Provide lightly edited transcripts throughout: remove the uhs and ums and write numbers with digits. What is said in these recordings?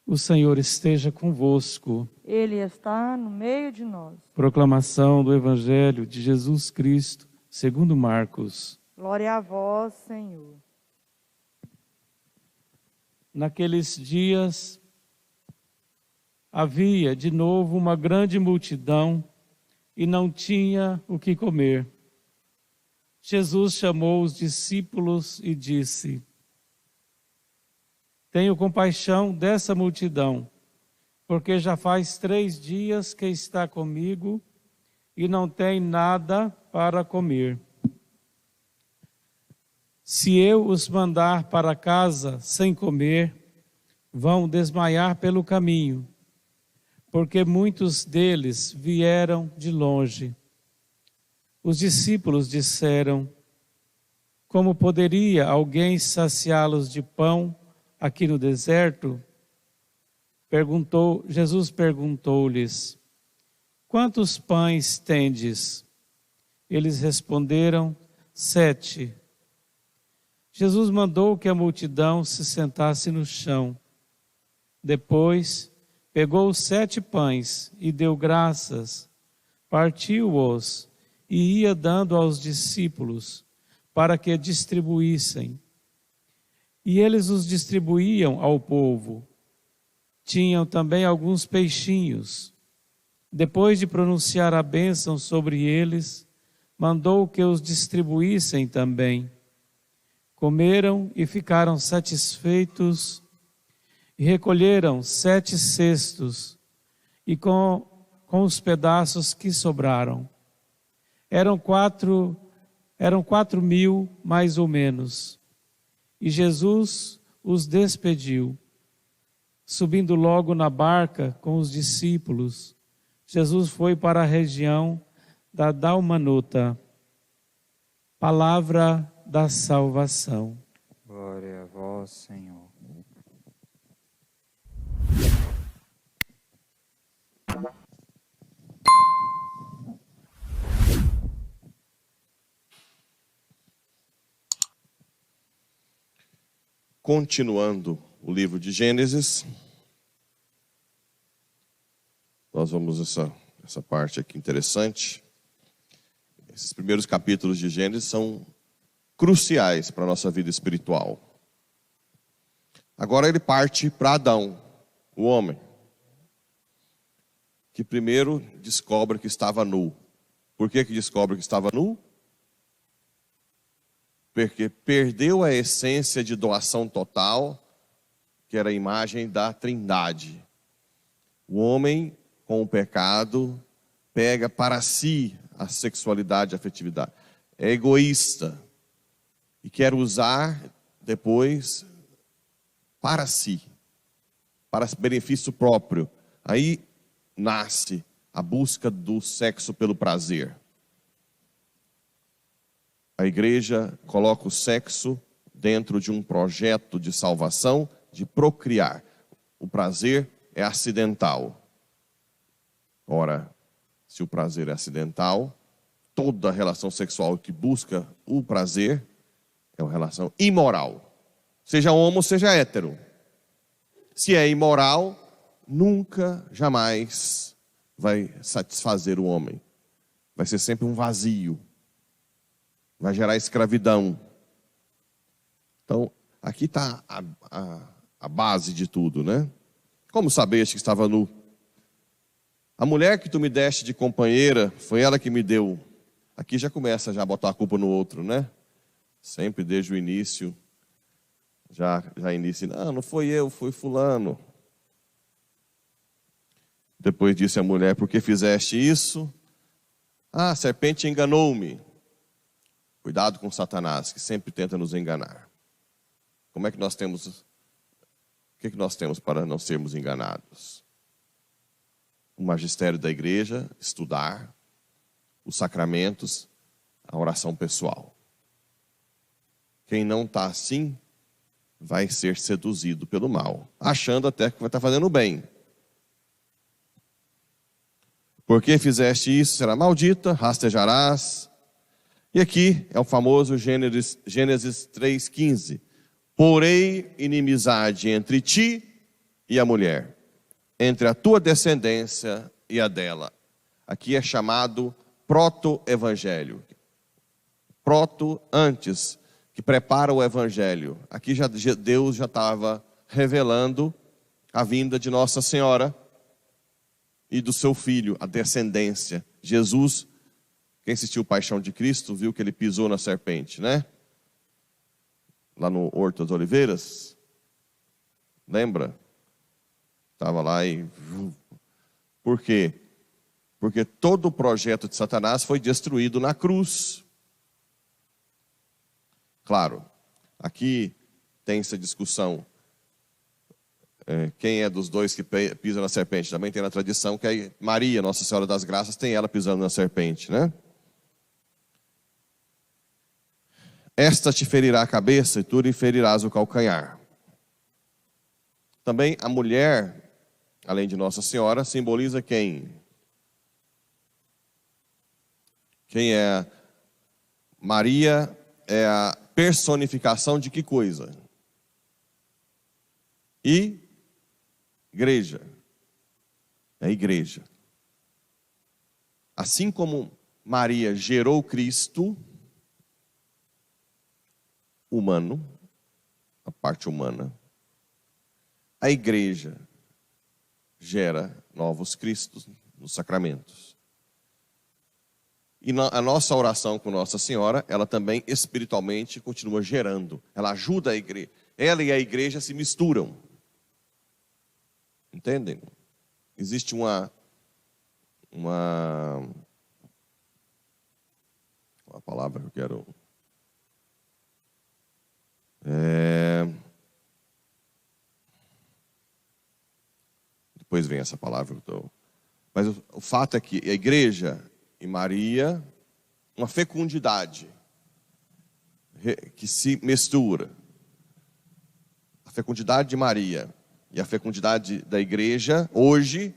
O Senhor esteja convosco. Ele está no meio de nós. Proclamação do Evangelho de Jesus Cristo, segundo Marcos. Glória a vós, Senhor. Naqueles dias, havia de novo uma grande multidão e não tinha o que comer. Jesus chamou os discípulos e disse: Tenho compaixão dessa multidão, porque já faz 3 dias que está comigo e não tem nada para comer. Se eu os mandar para casa sem comer, vão desmaiar pelo caminho, porque muitos deles vieram de longe. Os discípulos disseram: Como poderia alguém saciá-los de pão aqui no deserto? Jesus perguntou-lhes: Quantos pães tendes? Eles responderam: 7. Jesus mandou que a multidão se sentasse no chão. Depois, pegou os 7 pães e deu graças, partiu-os e ia dando aos discípulos para que distribuíssem. E eles os distribuíam ao povo. Tinham também alguns peixinhos. Depois de pronunciar a bênção sobre eles, mandou que os distribuíssem também. Comeram e ficaram satisfeitos, e recolheram 7 cestos, e com os pedaços que sobraram. Eram 4.000, mais ou menos. E Jesus os despediu. Subindo logo na barca com os discípulos, Jesus foi para a região da Dalmanuta. Palavra da salvação. Glória a vós, Senhor. Continuando o livro de Gênesis, nós vamos essa parte aqui interessante. Esses primeiros capítulos de Gênesis são cruciais para a nossa vida espiritual. Agora ele parte para Adão, o homem, que primeiro descobre que estava nu. Por que descobre que estava nu? Porque perdeu a essência de doação total, que era a imagem da Trindade. O homem, com o pecado, pega para si a sexualidade e a afetividade. É egoísta e quer usar depois para si, para benefício próprio. Aí nasce a busca do sexo pelo prazer. A igreja coloca o sexo dentro de um projeto de salvação, de procriar. O prazer é acidental. Ora, se o prazer é acidental, toda relação sexual que busca o prazer é uma relação imoral. Seja homo, seja hétero. Se é imoral, nunca, jamais vai satisfazer o homem. Vai ser sempre um vazio. Vai gerar escravidão. Então, aqui está a base de tudo, né? Como sabeste que estava nu? A mulher que tu me deste de companheira, foi ela que me deu. Aqui já começa a botar a culpa no outro, né? Sempre desde o início, já inicia, não foi eu, foi fulano. Depois disse a mulher: por que fizeste isso? A serpente enganou-me. Cuidado com Satanás, que sempre tenta nos enganar. Como é que nós temos... O que nós temos para não sermos enganados? O magistério da igreja, estudar, os sacramentos, a oração pessoal. Quem não está assim, vai ser seduzido pelo mal, achando até que vai estar fazendo bem. Porque fizeste isso, será maldita, rastejarás. E aqui é o famoso Gênesis 3,15. Porém, inimizade entre ti e a mulher, entre a tua descendência e a dela. Aqui é chamado proto-evangelho. Proto, antes, que prepara o evangelho. Aqui Deus já estava revelando a vinda de Nossa Senhora e do seu filho, a descendência. Jesus, quem assistiu Paixão de Cristo, viu que ele pisou na serpente, né? Lá no Horto das Oliveiras. Lembra? Estava lá e... Por quê? Porque todo o projeto de Satanás foi destruído na cruz. Claro, aqui tem essa discussão. Quem é dos dois que pisa na serpente? Também tem na tradição que é Maria, Nossa Senhora das Graças, tem ela pisando na serpente, né? Esta te ferirá a cabeça e tu lhe ferirás o calcanhar. Também a mulher, além de Nossa Senhora, simboliza quem? Quem é? Maria é a personificação de que coisa? Igreja. É a igreja. Assim como Maria gerou Cristo humano, a parte humana, a igreja gera novos Cristos nos sacramentos. E a nossa oração com Nossa Senhora, ela também espiritualmente continua gerando. Ela ajuda a igreja. Ela e a igreja se misturam. Entendem? Existe uma palavra que eu quero... Depois vem essa palavra. Mas o fato é que a igreja e Maria, uma fecundidade que se mistura. A fecundidade de Maria e a fecundidade da igreja, hoje,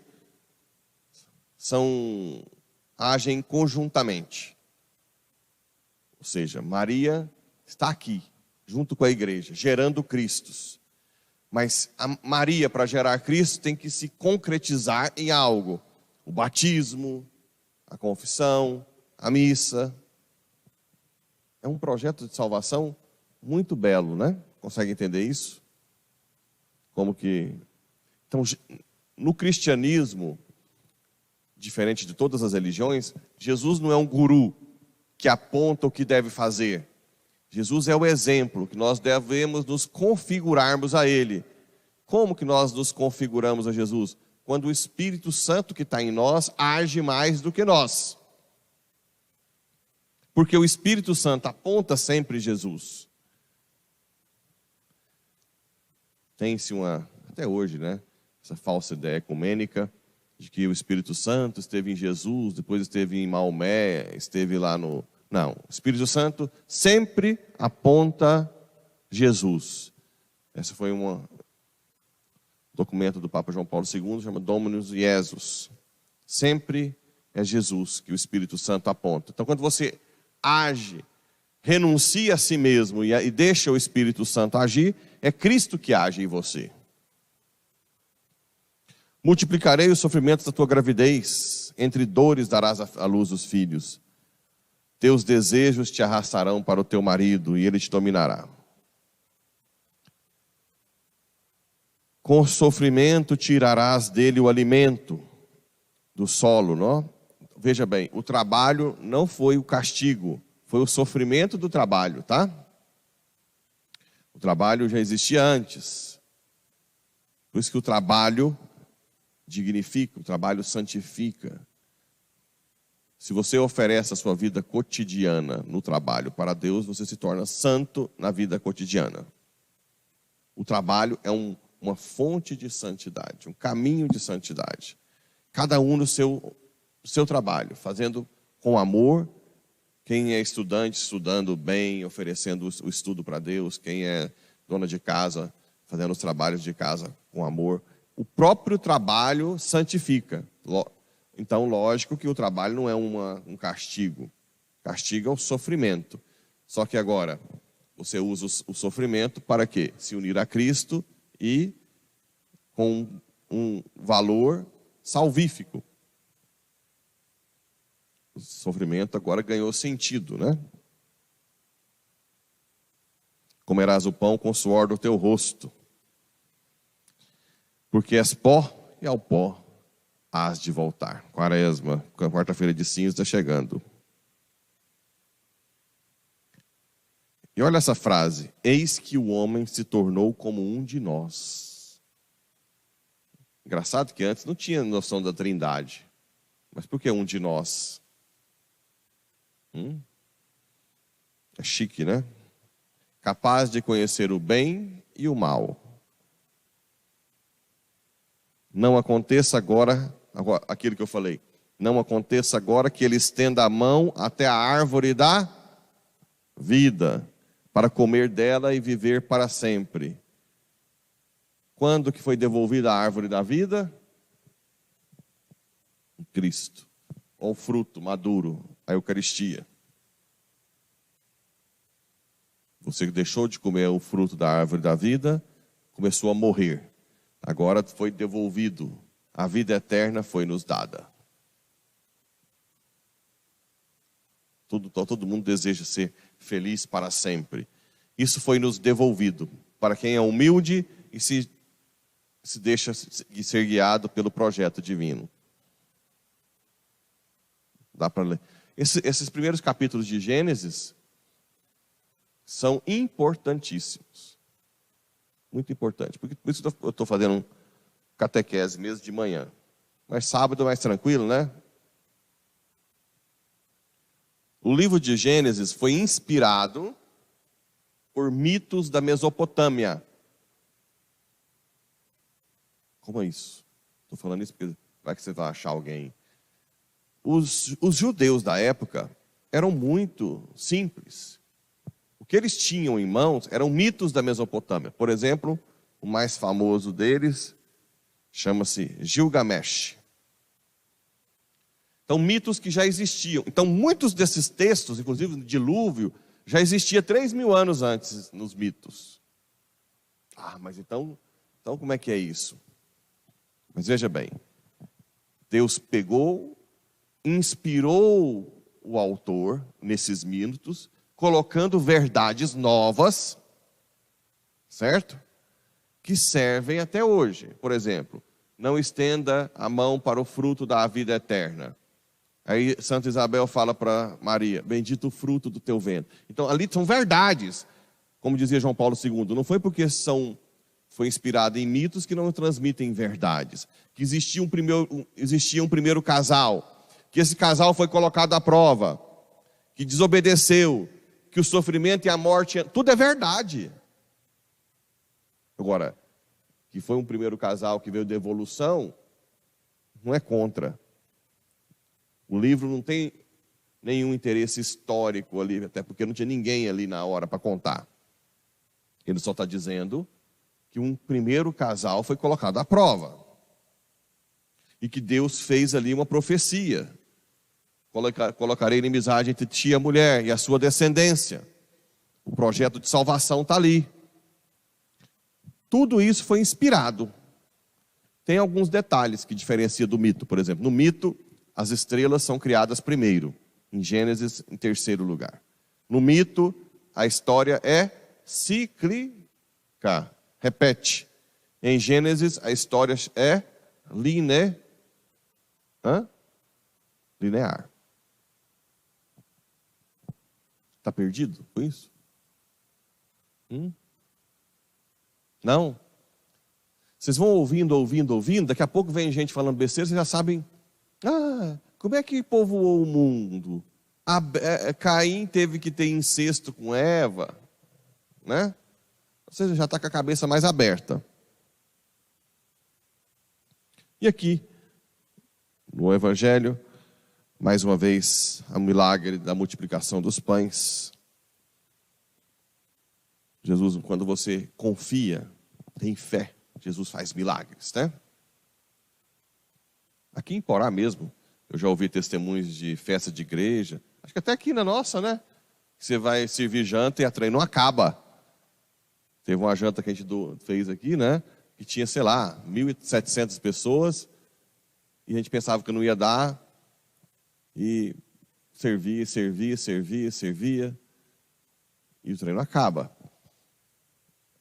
agem conjuntamente. Ou seja, Maria está aqui, junto com a igreja, gerando Cristos. Mas a Maria, para gerar Cristo, tem que se concretizar em algo. O batismo, a confissão, a missa. É um projeto de salvação muito belo, né? Consegue entender isso? Como que... Então, no cristianismo, diferente de todas as religiões, Jesus não é um guru que aponta o que deve fazer. Jesus é o exemplo que nós devemos nos configurarmos a Ele. Como que nós nos configuramos a Jesus? Quando o Espírito Santo que está em nós age mais do que nós. Porque o Espírito Santo aponta sempre Jesus. Tem-se até hoje, né? Essa falsa ideia ecumênica de que o Espírito Santo esteve em Jesus, depois esteve em Maomé, esteve lá no... Não, o Espírito Santo sempre aponta Jesus. Esse foi um documento do Papa João Paulo II, chama Dominus Jesus. Sempre é Jesus que o Espírito Santo aponta. Então, quando você age, renuncia a si mesmo e deixa o Espírito Santo agir, é Cristo que age em você. Multiplicarei os sofrimentos da tua gravidez, entre dores darás à luz os filhos. Teus desejos te arrastarão para o teu marido e ele te dominará. Com sofrimento tirarás dele o alimento do solo, não? Veja bem, o trabalho não foi o castigo, foi o sofrimento do trabalho, tá? O trabalho já existia antes. Por isso que o trabalho dignifica, o trabalho santifica. Se você oferece a sua vida cotidiana no trabalho para Deus, você se torna santo na vida cotidiana. O trabalho é uma fonte de santidade, um caminho de santidade. Cada um no seu trabalho, fazendo com amor. Quem é estudante, estudando bem, oferecendo o estudo para Deus. Quem é dona de casa, fazendo os trabalhos de casa com amor. O próprio trabalho santifica. Então, lógico que o trabalho não é um castigo. Castigo é o sofrimento. Só que agora, você usa o sofrimento para quê? Se unir a Cristo e com um valor salvífico. O sofrimento agora ganhou sentido, né? Comerás o pão com o suor do teu rosto, porque és pó e ao pó hás de voltar. Quaresma, quarta-feira de cinzas está chegando. E olha essa frase: eis que o homem se tornou como um de nós. Engraçado que antes não tinha noção da Trindade. Mas por que um de nós? É chique, né? Capaz de conhecer o bem e o mal. Não aconteça agora aquilo que eu falei. Não aconteça agora que ele estenda a mão até a árvore da vida, para comer dela e viver para sempre. Quando que foi devolvida a árvore da vida? Em Cristo. Ou o fruto maduro, a Eucaristia. Você que deixou de comer o fruto da árvore da vida, começou a morrer. Agora foi devolvido. A vida eterna foi nos dada. Todo mundo deseja ser feliz para sempre. Isso foi nos devolvido. Para quem é humilde e se deixa ser guiado pelo projeto divino. Dá para ler. Esses primeiros capítulos de Gênesis são importantíssimos. Muito importante. Por isso eu estou fazendo um catequese mesmo de manhã. Mas sábado é mais tranquilo, né? O livro de Gênesis foi inspirado por mitos da Mesopotâmia. Como é isso? Estou falando isso porque vai que você vai achar alguém. Os judeus da época eram muito simples. O que eles tinham em mãos eram mitos da Mesopotâmia. Por exemplo, o mais famoso deles chama-se Gilgamesh. Então, mitos que já existiam. Então, muitos desses textos, inclusive o dilúvio, já existia 3.000 anos antes nos mitos. Mas então como é que é isso? Mas veja bem, Deus pegou, inspirou o autor nesses mitos, colocando verdades novas, certo? Que servem até hoje. Por exemplo, não estenda a mão para o fruto da vida eterna. Aí Santa Isabel fala para Maria: bendito o fruto do teu ventre. Então ali são verdades, como dizia João Paulo II. Não foi porque foi inspirado em mitos que não transmitem verdades. Que existia um primeiro casal, que esse casal foi colocado à prova, que desobedeceu, que o sofrimento e a morte, tudo é verdade. Agora, que foi um primeiro casal que veio de evolução, não é contra. O livro não tem nenhum interesse histórico ali, até porque não tinha ninguém ali na hora para contar. Ele só está dizendo que um primeiro casal foi colocado à prova. E que Deus fez ali uma profecia. Colocarei inimizade entre ti e a mulher e a sua descendência. O projeto de salvação está ali. Tudo isso foi inspirado. Tem alguns detalhes que diferenciam do mito. Por exemplo, no mito, as estrelas são criadas primeiro. Em Gênesis, em terceiro lugar. No mito, a história é cíclica. Repete. Em Gênesis, a história é linear. Está perdido com isso? Não? Vocês vão ouvindo, daqui a pouco vem gente falando besteira, vocês já sabem. Como é que povoou o mundo? Caim teve que ter incesto com Eva, né? Você já está com a cabeça mais aberta. E aqui, no Evangelho, mais uma vez, o milagre da multiplicação dos pães. Jesus, quando você confia, tem fé, Jesus faz milagres, né? Aqui em Porá mesmo, eu já ouvi testemunhos de festa de igreja, acho que até aqui na nossa, né? Você vai servir janta e a trem não acaba. Teve uma janta que a gente fez aqui, né? que tinha, sei lá, 1.700 pessoas, e a gente pensava que não ia dar, e servia, e o treino acaba.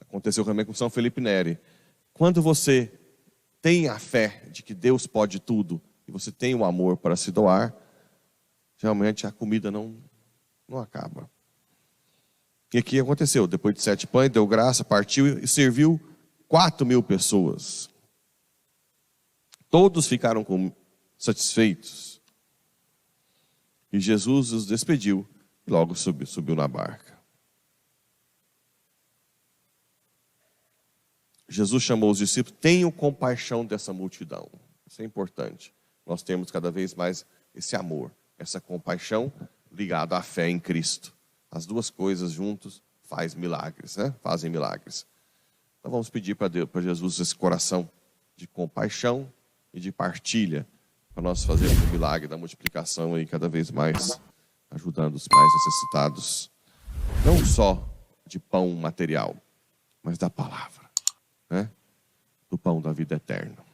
Aconteceu também com São Felipe Neri. Quando você tem a fé de que Deus pode tudo, e você tem o amor para se doar, realmente a comida não acaba. E aqui aconteceu, depois de 7 pães, deu graça, partiu e serviu 4.000 pessoas. Todos ficaram satisfeitos. E Jesus os despediu e logo subiu na barca. Jesus chamou os discípulos, tenham compaixão dessa multidão. Isso é importante. Nós temos cada vez mais esse amor, essa compaixão ligada à fé em Cristo. As duas coisas juntos fazem milagres, né? Fazem milagres. Então vamos pedir para Deus, para Jesus, esse coração de compaixão e de partilha, para nós fazermos o milagre da multiplicação aí cada vez mais, ajudando os mais necessitados, não só de pão material, mas da palavra, né? Do pão da vida eterna.